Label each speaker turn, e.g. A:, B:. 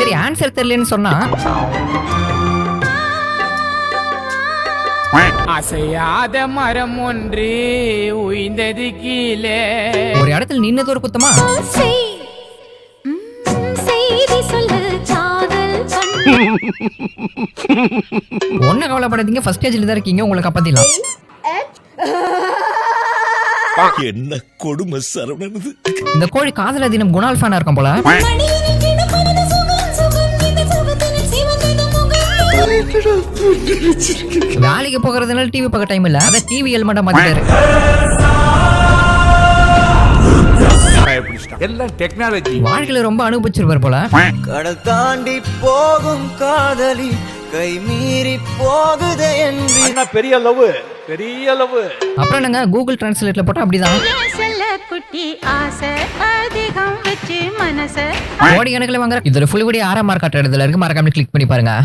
A: சரி ஆன்சர் தெரியலன்னு சொன்னா
B: அசையாத மரம் ஒன்று உய்ந்தது கீழே.
A: ஒரு இடத்துல நின்னது ஒரு குத்தமா? ஒன்னும் கவலைப்படாதீங்க, ஃபர்ஸ்ட் ஸ்டேஜ்ல தான் இருக்கீங்க, உங்களுக்கு அப்பத்திலாம்.
C: என்ன கொடுமை சரவணனது.
A: இந்த கோழி காதல தினம் குணால் ஃபேனா இருக்கும் போல. வேலைக்கு போகிறதுனால டிவி பார்க்க டைம் இல்ல, அத டிவி எல்மெண்டா மாத்திட்டாரு.
D: எல்லாம் டெக்னாலஜி.
A: வாழ்க்கையில ரொம்ப அனுபவிச்சிருப்பார் போல.
E: கடல் தாண்டி போகும் காதலி கை மீறி போகுதே என்று
D: பெரிய லவ், பெரிய லவ்.
A: அப்புறம் என்னங்க கூகுள் டிரான்ஸ்லேட்ல போட்டா அப்படிதான். கோடி கணக்கில் வாங்குற இதுல ஃபுல் வீடியோ 6 மார்க் காட்டுறதுல இருக்கு, மறக்காம கிளிக் பண்ணி பாருங்க.